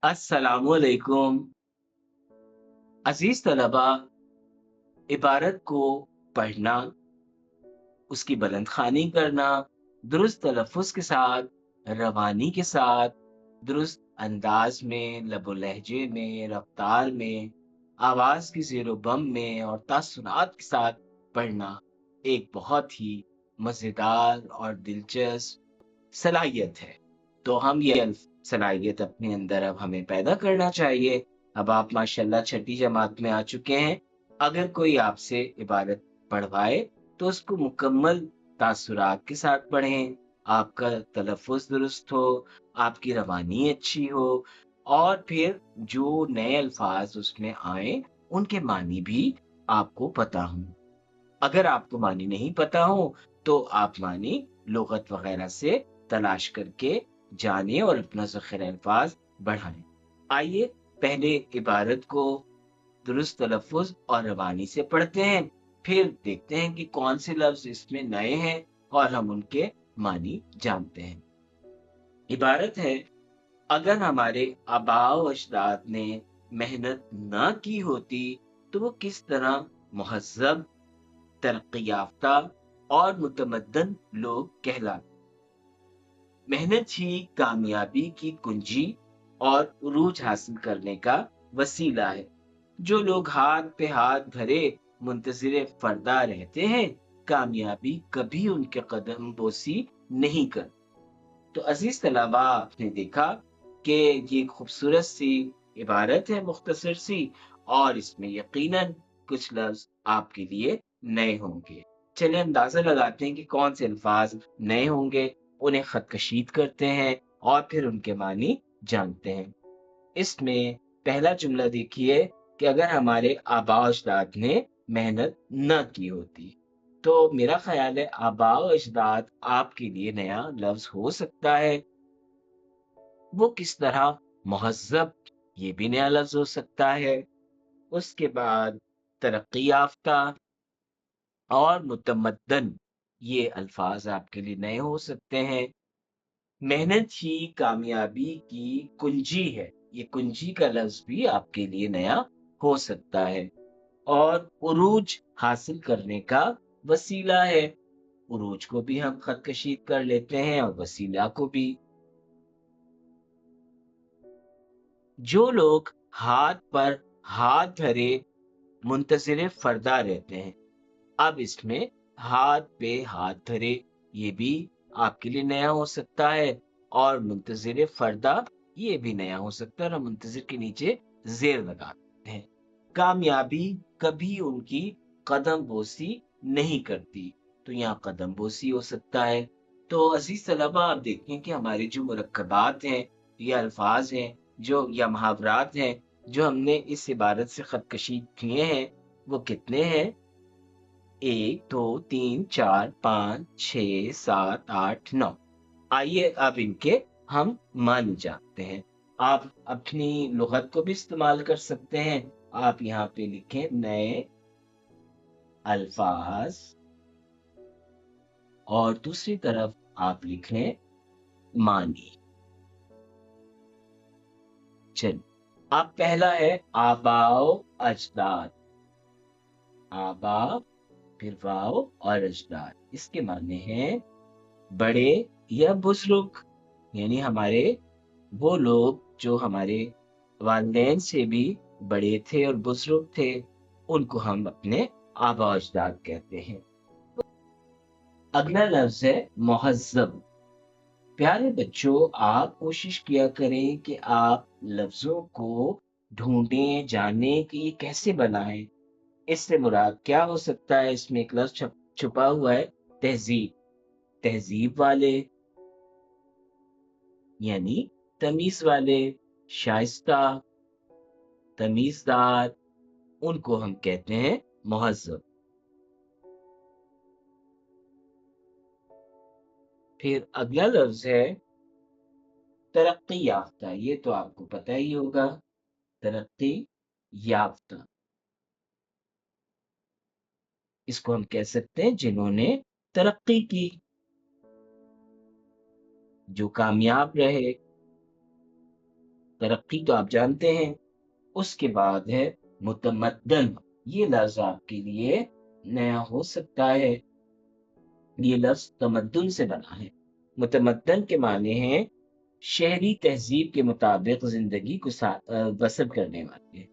अस्सलाम वालेकुम। अजीज तलबा, इबारत को पढ़ना, उसकी बुलंद ख़्वानी करना, दुरुस्त तलफ़्फ़ुज़ के साथ, रवानी के साथ, दुरुस्त अंदाज़ में, लबो लहजे में, रफ़्तार में, आवाज़ की ज़ेर-ओ-बम में और तासुरात के साथ पढ़ना एक बहुत ही मज़ेदार और दिलचस्प सलाहियत है। तो हम ये सलाहियत अपने अंदर अब हमें पैदा करना चाहिए। अब आप माशाल्लाह छठी जमात में आ चुके हैं। अगर कोई आपसे इबारत पढ़वाए तो उसको मुकम्मल तासुरात के साथ पढ़ें, आपका तलफ़्फ़ुज़ दुरुस्त हो, आपकी रवानी अच्छी हो और फिर जो नए अल्फ़ाज़ उसमें आएँ, उनके मानी भी आपको पता हों। अगर आपको मानी नहीं पता हो, तो आप मानी लुग़त वग़ैरह से तलाश करके जानें और अपना ज़ख़ीरा अल्फ़ाज़ बढ़ाएँ। आइए पहले इबारत को दुरुस्त तलफ़्फ़ुज़ और रवानी से पढ़ते हैं, फिर देखते हैं कि कौन से लफ़्ज़ इसमें नए हैं और हम उनके मानी जानते हैं। इबारत है, अगर हमारे आबा-ओ-अजदाद ने मेहनत ना की होती, तो वो किस तरह मुहज़्ज़ब, तरक्की याफ़्ता और मुतमद्दन लोग कहलाते। मेहनत ही कामयाबी की कुंजी और उरूज हासिल करने का वसीला है। जो लोग हाथ पे हाथ धरे मुंतज़िर फ़रदा रहते हैं, कामयाबी कभी उनके कदम बोसी नहीं करती। तो अज़ीज़ तलबा, आपने देखा कि ये खूबसूरत सी इबारत है, मुख्तसर सी, और इसमें यकीनन कुछ लफ्ज़ आपके लिए नए होंगे। चलिए अंदाज़ा लगाते हैं कि कौन से अल्फ़ाज़ नए होंगे, उन्हें ख़त कशीद करते हैं और फिर उनके मानी जानते हैं। इसमें पहला जुमला देखिए कि अगर हमारे आबा-ओ-अजदाद ने मेहनत ना की होती, तो मेरा ख़्याल है आबा-ओ-अजदाद आपके लिए नया लफ्ज़ हो सकता है। वो किस तरह मुहज़्ज़ब, ये भी नया लफ्ज़ हो सकता है। उसके बाद तरक्की याफ़्ता और मुतमद्दन, ये अल्फ़ाज़ आपके लिए नए हो सकते हैं। मेहनत ही कामयाबी की कुंजी है, ये कुंजी का लफ्ज़ भी आपके लिए नया हो सकता है। और उरूज हासिल करने का वसीला है, उरूज को भी हम ख़त कशीद कर लेते हैं और वसीला को भी। जो लोग हाथ पर हाथ धरे मुंतज़िर फ़रदा रहते हैं। अब इसमें हाथ पे हाथ धरे, ये भी आपके लिए नया हो सकता है और मुंतज़िर फ़रदा, ये भी नया हो सकता है और हम मुंतज़िर के नीचे ज़ेर लगा देते हैं। कामयाबी कभी उनकी कदम बोसी नहीं करती, तो यहाँ कदम बोसी हो सकता है। तो अज़ीज़ तलबा, आप देखें कि हमारे जो मुरक्कबात हैं, या अल्फ़ाज़ हैं, जो या मुहावरात हैं, जो हमने इस इबारत से ख़त कशीद किए हैं, वो कितने हैं? 1, 2, 3, 4, 5, 6, 7, 8, 9। आइए अब इनके हम मानी जानते हैं। आप अपनी लुग़त को भी इस्तेमाल कर सकते हैं। आप यहाँ पे लिखें नए अल्फ़ाज़ और दूसरी तरफ आप लिख लें मानी। चलिए, अब पहला है आबाओ-अजदाद। आबा, फिर वाओ और अजदाद। इसके माने हैं बड़े या बुज़ुर्ग, यानी हमारे वो लोग जो हमारे वालिदैन से भी बड़े थे और बुज़ुर्ग थे, उनको हम अपने आबा-ओ-अजदाद कहते हैं। अगला लफ्ज़ है मुहज़्ज़ब। प्यारे बच्चों, आप कोशिश किया करें कि आप लफ्ज़ों को ढूँढें, जानें कि ये कैसे बना है। इससे मुराद क्या हो सकता है? इसमें एक लफ्ज़ छुपा हुआ है, तहज़ीब। तहज़ीब वाले, यानी तमीज़ वाले, शाइस्ता, तमीज़दार, उनको हम कहते हैं मुहज़्ज़ब। फिर अगला लफ्ज़ है तरक्की याफ़्ता। ये तो आपको पता ही होगा, तरक्की याफ़्ता। इसको हम कह सकते हैं जिन्होंने तरक्की की, जो कामयाब रहे। ترقی تو آپ جانتے ہیں۔ اس کے بعد ہے متمدن، یہ لفظ آپ کے لیے نیا ہو سکتا ہے، یہ لفظ تمدن سے بنا ہے۔ متمدن کے معنی ہیں شہری تہذیب کے مطابق زندگی کو بسر کرنے والے۔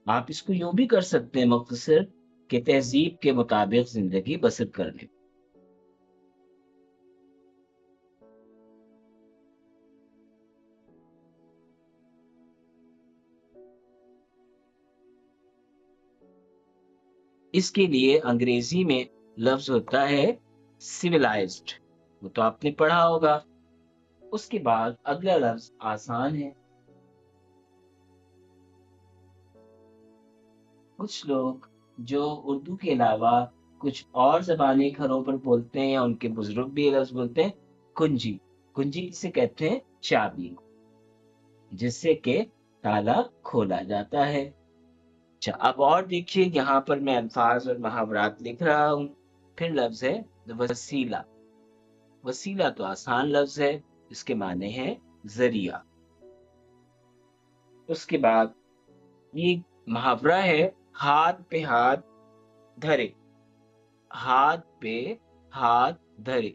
آپ اس کو یوں بھی کر سکتے ہیں مختصر کہ تہذیب کے مطابق زندگی بسر کرنے۔ اس کے لیے انگریزی میں لفظ ہوتا ہے سویلائزڈ، وہ تو آپ نے پڑھا ہوگا۔ اس کے بعد اگلا لفظ آسان ہے۔ کچھ لوگ جو اردو کے علاوہ کچھ اور زبانیں گھروں پر بولتے ہیں یا ان کے بزرگ بھی یہ لفظ بولتے ہیں، کنجی۔ کنجی سے کہتے ہیں چابی، جس سے کہ تالا کھولا جاتا ہے۔ اچھا، اب اور دیکھیے یہاں پر میں الفاظ اور محاورات لکھ رہا ہوں۔ پھر لفظ ہے وسیلہ۔ وسیلہ تو آسان لفظ ہے، اس کے معنی ہے ذریعہ۔ اس کے بعد یہ محاورہ ہے ہاتھ پہ ہاتھ دھرے۔ ہاتھ پہ ہاتھ دھرے،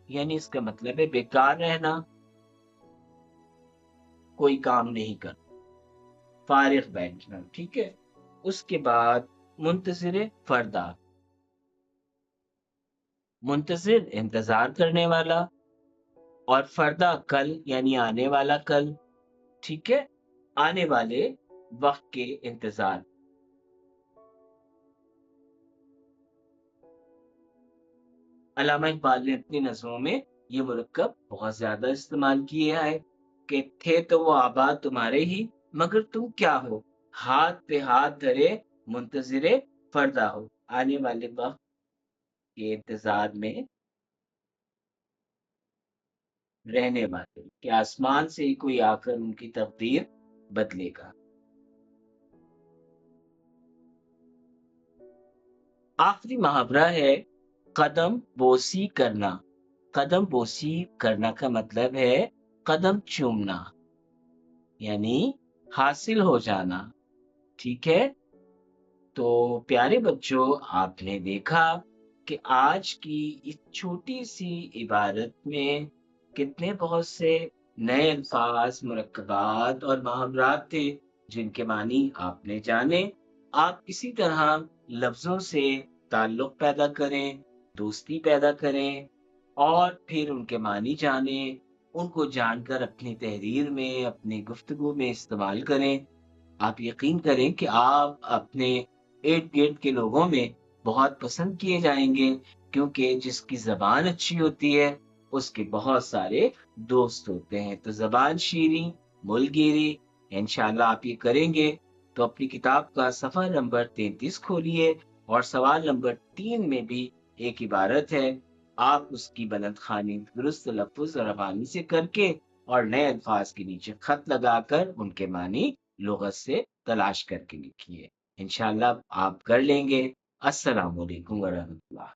یعنی اس کا مطلب ہے بیکار رہنا، کوئی کام نہیں کرنا، فارغ بیٹھنا، ٹھیک ہے۔ اس کے بعد منتظر فردا۔ منتظر انتظار کرنے والا، اور فردا کل یعنی آنے والا کل، ٹھیک ہے، آنے والے وقت کے انتظار۔ علامہ اقبال نے اپنی نظموں میں یہ مرکب بہت زیادہ استعمال کیا ہے کہ تھے تو وہ آباد تمہارے ہی، مگر تم کیا ہو، ہاتھ پہ ہاتھ دھرے منتظر فردا ہو، آنے والے وقت کے انتظار میں رہنے والے، کہ آسمان سے ہی کوئی آ کر ان کی تقدیر بدلے گا۔ آخری محاورہ ہے قدم بوسی کرنا۔ قدم بوسی کرنا کا مطلب ہے قدم چومنا، یعنی حاصل ہو جانا، ٹھیک ہے۔ تو پیارے بچوں، آپ نے دیکھا کہ آج کی اس چھوٹی سی عبارت میں کتنے بہت سے نئے الفاظ، مرکبات اور محاورات تھے جن کے معنی آپ نے جانے۔ آپ اسی طرح لفظوں سے تعلق پیدا کریں، دوستی پیدا کریں، اور پھر ان کے معنی جانیں، ان کو جان کر اپنی تحریر میں، اپنی گفتگو میں استعمال کریں۔ آپ یقین کریں کہ آپ اپنے ارد گرد کے لوگوں میں بہت پسند کیے جائیں گے، کیونکہ جس کی زبان اچھی ہوتی ہے اس کے بہت سارے دوست ہوتے ہیں۔ تو زبان شیریں، مل گیری، انشاءاللہ آپ یہ کریں گے تو اپنی کتاب کا صفحہ نمبر 33 کھولیے، اور سوال نمبر 3 میں بھی ایک عبارت ہے، آپ اس کی بلند خوانی درست تلفظ اور روانی سے کر کے اور نئے الفاظ کے نیچے خط لگا کر ان کے معنی لغت سے تلاش کر کے لکھیے۔ انشاءاللہ آپ کر لیں گے۔ السلام علیکم ورحمۃ اللہ۔